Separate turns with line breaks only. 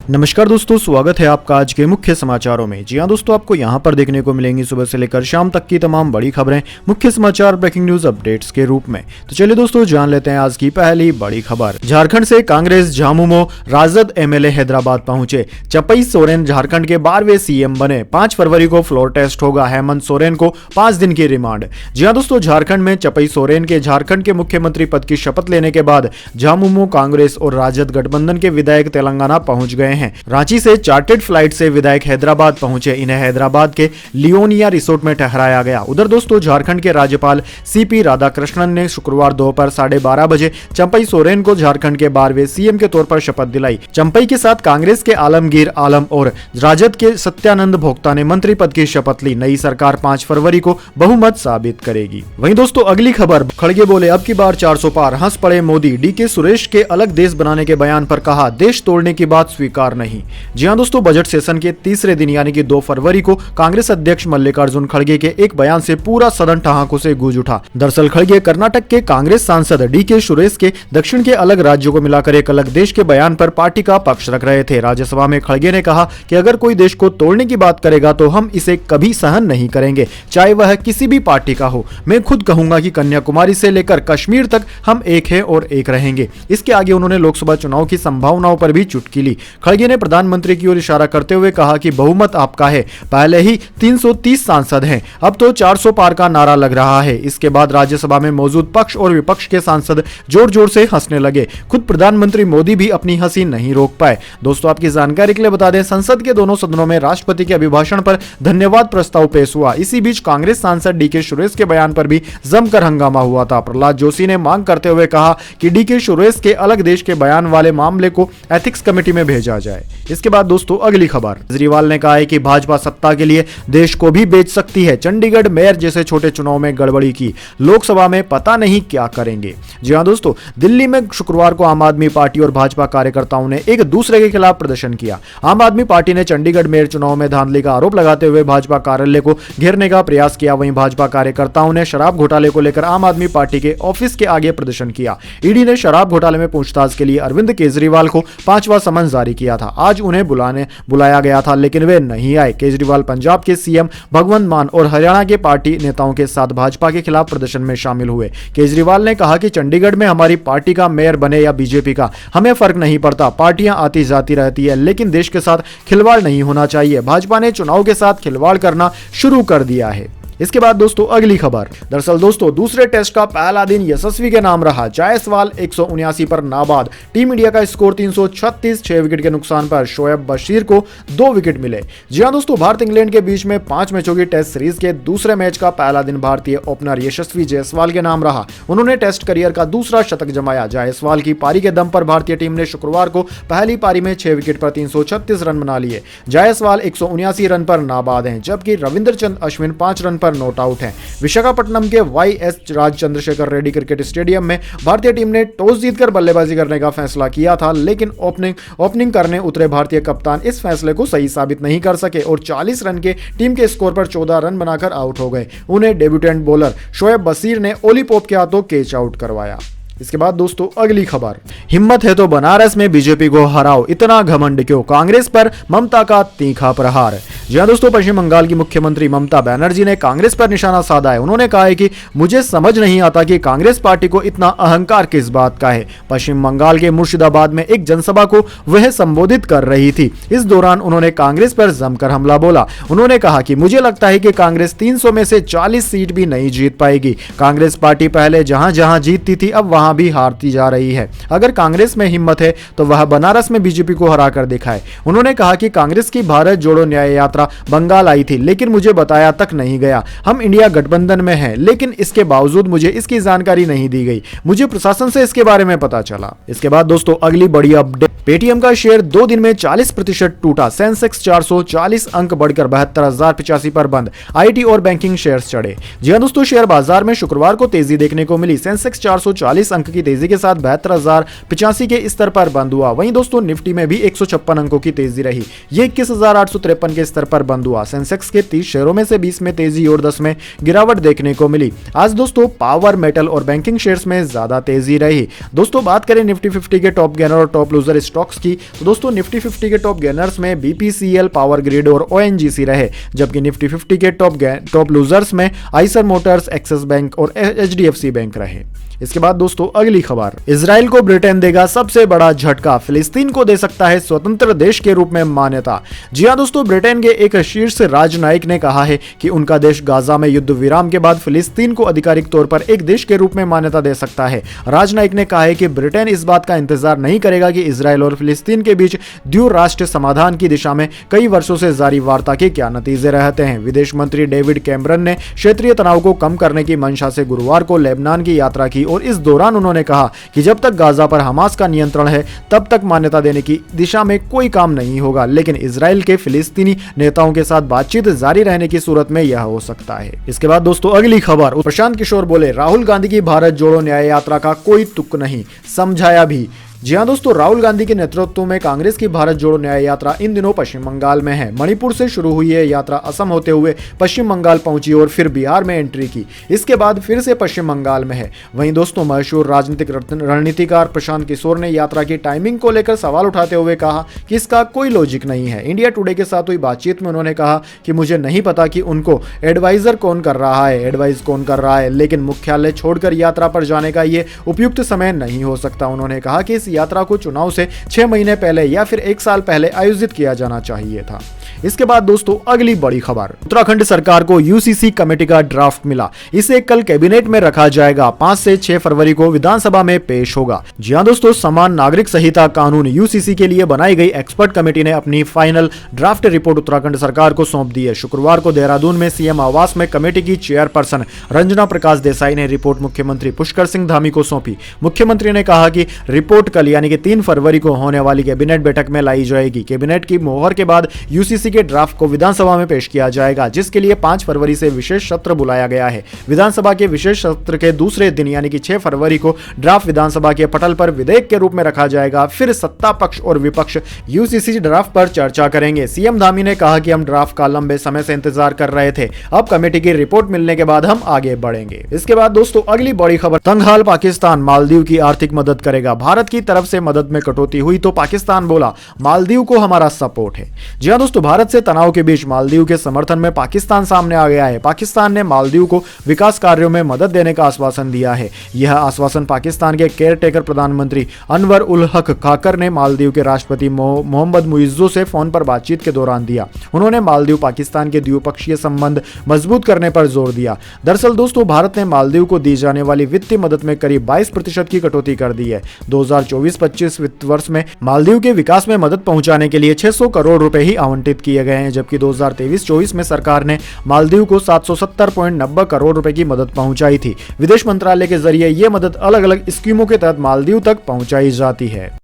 नमस्कार दोस्तों, स्वागत है आपका आज के मुख्य समाचारों में। जी हां दोस्तों, आपको यहां पर देखने को मिलेंगी सुबह से लेकर शाम तक की तमाम बड़ी खबरें मुख्य समाचार ब्रेकिंग न्यूज अपडेट्स के रूप में। तो चलिए दोस्तों, जान लेते हैं आज की पहली बड़ी खबर। झारखंड से कांग्रेस झामुमो राजद एमएलए हैदराबाद पहुंचे। चंपई सोरेन झारखंड के 12वें सीएम बने। 5 फरवरी को फ्लोर टेस्ट होगा। हेमंत सोरेन को 5 दिन की रिमांड। जी हां दोस्तों, झारखंड में चंपई सोरेन के झारखंड के मुख्यमंत्री पद की शपथ लेने के बाद झामुमो कांग्रेस और राजद गठबंधन के विधायक तेलंगाना पहुंच गए हैं। रांची से चार्टेड फ्लाइट से विधायक हैदराबाद पहुंचे। इन्हें हैदराबाद के लियोनिया रिसोर्ट में ठहराया गया। उधर दोस्तों, झारखंड के राज्यपाल सीपी राधाकृष्णन ने शुक्रवार दोपहर 12:30 बजे चंपई सोरेन को झारखंड के 12वें सीएम के तौर पर शपथ दिलाई। चंपई के साथ कांग्रेस के आलमगीर आलम और राजद के सत्यानंद भोक्ता ने मंत्री पद की शपथ ली। नई सरकार 5 फरवरी को बहुमत साबित करेगी। वहीं दोस्तों, अगली खबर। खड़गे बोले अब की बार 400 पार। हंस पड़े मोदी। डीके सुरेश के अलग देश बनाने के बयान पर कहा, देश तोड़ने की बात स्वीकार नहीं। जी हां दोस्तों, बजट सेशन के तीसरे दिन यानी कि 2 फरवरी को कांग्रेस अध्यक्ष मल्लिकार्जुन खड़गे के एक बयान से पूरा सदन ठहाकों से गूंज उठा। दरअसल खड़गे कर्नाटक के कांग्रेस सांसद डीके सुरेश के दक्षिण के अलग राज्यों को मिलाकर एक अलग देश के बयान पर पार्टी का पक्ष रख रहे थे। राज्यसभा में खड़गे ने कहा कि अगर कोई देश को तोड़ने की बात करेगा तो हम इसे कभी सहन नहीं करेंगे, चाहे वह किसी भी पार्टी का हो। मैं खुद कहूंगा कि कन्याकुमारी से लेकर कश्मीर तक हम एक हैं और एक रहेंगे। इसके आगे उन्होंने लोकसभा चुनाव की संभावनाओं पर भी चुटकी ली। खड़गे ने प्रधानमंत्री की ओर इशारा करते हुए कहा कि बहुमत आपका है। पहले ही 330 सांसद हैं, अब तो 400 पार का नारा लग रहा है। इसके बाद राज्यसभा में मौजूद पक्ष और विपक्ष के सांसद जोर जोर से हंसने लगे। खुद प्रधानमंत्री मोदी भी अपनी हंसी नहीं रोक पाए। दोस्तों, आपकी जानकारी के लिए बता दें, संसद के दोनों सदनों में राष्ट्रपति के अभिभाषण पर धन्यवाद प्रस्ताव पेश हुआ। इसी बीच कांग्रेस सांसद डीके सुरेश के बयान पर भी जमकर हंगामा हुआ था। प्रहलाद जोशी ने मांग करते हुए कहा कि डीके सुरेश के अलग देश के बयान वाले मामले को एथिक्स कमेटी में भेजा जाए। इसके बाद दोस्तों, अगली खबर। केजरीवाल ने कहा है कि भाजपा सत्ता के लिए देश को भी बेच सकती है। चंडीगढ़ मेयर जैसे छोटे चुनाव में गड़बड़ी की, लोकसभा में पता नहीं क्या करेंगे। जी हां दोस्तों, दिल्ली में शुक्रवार को आम आदमी पार्टी और भाजपा कार्यकर्ताओं ने एक दूसरे के खिलाफ प्रदर्शन किया। आम आदमी पार्टी ने चंडीगढ़ मेयर चुनाव में धांधली का आरोप लगाते हुए भाजपा कार्यालय को घेरने का प्रयास किया। वहीं भाजपा कार्यकर्ताओं ने शराब घोटाले को लेकर आम आदमी पार्टी के ऑफिस के आगे प्रदर्शन किया। ईडी ने शराब घोटाले में पूछताछ के लिए अरविंद केजरीवाल को 5वां समन जारी किया था। आज उन्हें बुलाया गया था, लेकिन वे नहीं आए। केजरीवाल पंजाब के सीएम भगवंत मान और हरियाणा के पार्टी नेताओं के साथ भाजपा के खिलाफ प्रदर्शन में शामिल हुए। केजरीवाल ने कहा कि चंडीगढ़ में हमारी पार्टी का मेयर बने या बीजेपी का, हमें फर्क नहीं पड़ता। पार्टियां आती जाती रहती है, लेकिन देश के साथ खिलवाड़ नहीं होना चाहिए। भाजपा ने चुनाव के साथ खिलवाड़ करना शुरू कर दिया है। इसके बाद दोस्तों, अगली खबर। दरअसल दोस्तों, दूसरे टेस्ट का पहला दिन यशस्वी के नाम रहा। जायसवाल 179 पर नाबाद। टीम इंडिया का स्कोर 336, 6 विकेट के नुकसान पर शोएब बशीर को 2 विकेट मिले। जी हां दोस्तों, भारत इंग्लैंड के बीच में 5 मैचों की टेस्ट सीरीज के दूसरे मैच का पहला दिन भारतीय ओपनर यशस्वी जायसवाल के नाम रहा। उन्होंने टेस्ट करियर का दूसरा शतक जमाया। जायसवाल की पारी के दम पर भारतीय टीम ने शुक्रवार को पहली पारी में 6 विकेट पर 336 रन बना लिए। जायसवाल 179 रन पर नाबाद हैं, जबकि रविंद्रचंद अश्विन 5 रन पर नॉट आउट है। विशाखापट्टनम के वाईएस राज चंद्रशेखर रेड्डी क्रिकेट स्टेडियम में भारतीय टीम ने टॉस जीतकर बल्लेबाजी करने का फैसला किया था, लेकिन ओपनिंग करने उतरे भारतीय कप्तान इस फैसले को सही साबित नहीं कर सके और 40 रन के टीम के स्कोर पर 14 रन बनाकर आउट हो गए। उन्हें डेब्यूटेंट बॉलर शोएब बशीर ने ओली पोप के हाथों कैच आउट करवाया। इसके बाद दोस्तों, अगली खबर। हिम्मत है तो बनारस में बीजेपी को हराओ, इतना घमंड क्यों? कांग्रेस पर ममता का तीखा प्रहार। जी हां दोस्तों, पश्चिम बंगाल की मुख्यमंत्री ममता बनर्जी ने कांग्रेस पर निशाना साधा है। उन्होंने कहा है कि मुझे समझ नहीं आता कि कांग्रेस पार्टी को इतना अहंकार किस बात का है। पश्चिम बंगाल के मुर्शिदाबाद में एक जनसभा को वह संबोधित कर रही थी। इस दौरान उन्होंने कांग्रेस पर जमकर हमला बोला। उन्होंने कहा कि मुझे लगता है कि कांग्रेस 300 में से 40 सीट भी नहीं जीत पाएगी। कांग्रेस पार्टी पहले जहां जहां जीतती थी, अब वहां भी हारती जा रही है। अगर कांग्रेस में हिम्मत है तो वह बनारस में बीजेपी को हराकर दिखाए। उन्होंने कहा कि कांग्रेस की भारत जोड़ो न्याय यात्रा बंगाल आई थी, लेकिन मुझे बताया तक नहीं गया। हम इंडिया गठबंधन में हैं, लेकिन इसके बावजूद मुझे इसकी जानकारी नहीं दी गई। मुझे प्रशासन से इसके बारे में पता चला। इसके बाद दोस्तों, अगली बड़ी अपडेट। पेटीएम का शेयर 2 दिन में 40% टूटा। सेंसेक्स 440 अंक बढ़कर 72,085 पर बंद। आईटी और बैंकिंग शेयर्स चढ़े। जी हां दोस्तों, शेयर बाजार में शुक्रवार को तेजी देखने को मिली। सेंसेक्स 440 अंक की तेजी के साथ 72,085 के स्तर पर बंद हुआ। वहीं दोस्तों, निफ्टी में भी 156 अंकों की तेजी रही। ये 21,853 के स्तर पर बंद हुआ। सेंसेक्स के 30 शेयरों में से 20 में तेजी और 10 में गिरावट देखने को मिली। आज दोस्तों पावर, मेटल और बैंकिंग शेयर्स में ज्यादा तेजी रही। दोस्तों बात करें निफ्टी 50 के टॉप गेनर और टॉप लूजर स्टॉक्स की, तो दोस्तों निफ्टी 50 के टॉप गेनर्स में बीपीसीएल, पावर ग्रिड और ओएनजीसी रहे, जबकि निफ्टी 50 के टॉप लूजर्स में आइसर मोटर्स, एक्सिस बैंक और एचडीएफसी बैंक रहे। इसके बाद दोस्तों अगली खबर, इजराइल को ब्रिटेन देगा सबसे बड़ा झटका, फिलिस्तीन को दे सकता है स्वतंत्र देश के रूप में मान्यता। जी हां दोस्तों, ब्रिटेन के एक शीर्ष राजनयिक ने कहा है कि उनका देश गाजा में युद्ध विराम के बाद फिलिस्तीन को आधिकारिक तौर पर एक देश के रूप में मान्यता दे सकता है। राजनयिक ने कहा है कि ब्रिटेन इस बात का इंतजार नहीं करेगा कि इजराइल और फिलिस्तीन के बीच द्विराष्ट्र समाधान की दिशा में कई वर्षों से जारी वार्ता के क्या नतीजे रहते हैं। विदेश मंत्री डेविड कैमरन ने क्षेत्रीय तनाव को कम करने की मंशा से गुरुवार को लेबनान की यात्रा की और इस दौरान उन्होंने कहा कि जब तक गाजा पर हमास का नियंत्रण है तब तक मान्यता देने की दिशा में कोई काम नहीं होगा, लेकिन इजराइल के फिलिस्तीनी नेताओं के साथ बातचीत जारी रहने की सूरत में यह हो सकता है। इसके बाद दोस्तों अगली खबर, प्रशांत किशोर बोले राहुल गांधी की भारत जोड़ो न्याय यात्रा का कोई तुक नहीं, समझाया भी। जी हां दोस्तों, राहुल गांधी के नेतृत्व में कांग्रेस की भारत जोड़ो न्याय यात्रा इन दिनों पश्चिम बंगाल में है। मणिपुर से शुरू हुई यह यात्रा असम होते हुए पश्चिम बंगाल पहुंची और फिर बिहार में एंट्री की। इसके बाद फिर से पश्चिम बंगाल में है। वहीं दोस्तों मशहूर राजनीतिक रणनीतिकार प्रशांत किशोर ने यात्रा की टाइमिंग को लेकर सवाल उठाते हुए कहा कि इसका कोई लॉजिक नहीं है। इंडिया टुडे के साथ हुई बातचीत में उन्होंने कहा कि मुझे नहीं पता कि उनको एडवाइजर कौन कर रहा है, एडवाइज कौन कर रहा है, लेकिन मुख्यालय छोड़कर यात्रा पर जाने का ये उपयुक्त समय नहीं हो सकता। उन्होंने कहा कि इस यात्रा को चुनाव से 6 महीने पहले या फिर 1 साल पहले आयोजित किया जाना चाहिए था। इसके बाद दोस्तों अगली बड़ी खबर, उत्तराखंड सरकार को यूसीसी कमेटी का ड्राफ्ट मिला। इसे कल कैबिनेट में रखा जाएगा। 5 से 6 फरवरी को विधानसभा में पेश होगा। जी हां दोस्तों, समान नागरिक संहिता कानून यूसीसी के लिए बनाई गई एक्सपर्ट कमेटी ने अपनी फाइनल ड्राफ्ट रिपोर्ट उत्तराखंड सरकार को सौंप दी है। शुक्रवार को देहरादून में सीएम आवास में कमेटी की चेयरपर्सन रंजना प्रकाश देसाई ने रिपोर्ट मुख्यमंत्री पुष्कर सिंह धामी को सौंपी। मुख्यमंत्री ने कहा कि रिपोर्ट कल यानी कि 3 फरवरी को होने वाली कैबिनेट बैठक में लाई जाएगी। कैबिनेट की मोहर के बाद यूसीसी के ड्राफ्ट को विधानसभा में पेश किया जाएगा, जिसके लिए 5 फरवरी से विशेष सत्र बुलाया गया है। विधानसभा के विशेष सत्र के दूसरे दिन यानी कि 6 फरवरी को ड्राफ्ट विधानसभा के पटल पर विधेयक के रूप में रखा जाएगा। फिर सत्ता पक्ष और विपक्ष यूसीसी ड्राफ्ट पर चर्चा करेंगे। सीएम धामी ने कहा कि हम ड्राफ्ट का लंबे समय से इंतजार कर रहे थे, अब कमेटी की रिपोर्ट मिलने के बाद हम आगे बढ़ेंगे। इसके बाद दोस्तों अगली बड़ी खबर, तंगहाल पाकिस्तान मालदीव की आर्थिक मदद करेगा। भारत की तरफ से मदद में कटौती हुई तो पाकिस्तान बोला मालदीव को हमारा सपोर्ट है। जी हां दोस्तों, भारत से तनाव के बीच मालदीव के समर्थन में पाकिस्तान सामने आ गया है। पाकिस्तान ने मालदीव को विकास कार्यों में मदद देने का आश्वासन दिया है। यह आश्वासन पाकिस्तान के केयरटेकर प्रधानमंत्री अनवर उल हक खाकर ने मालदीव के राष्ट्रपति मोहम्मद मुइज्जो से फोन पर बातचीत के दौरान दिया। उन्होंने मालदीव पाकिस्तान के द्विपक्षीय संबंध मजबूत करने पर जोर दिया। दरअसल दोस्तों, भारत ने मालदीव को दी जाने वाली वित्तीय मदद में करीब 22% की कटौती कर दी है। 2024-25 वित्त वर्ष में मालदीव के विकास में मदद पहुंचाने के लिए 600 करोड़ रुपए ही आवंटित किए गए हैं, जबकि 2023-24 में सरकार ने मालदीव को 770.90 करोड़ रुपए की मदद पहुंचाई थी। विदेश मंत्रालय के जरिए यह मदद अलग अलग स्कीमों के तहत मालदीव तक पहुंचाई जाती है।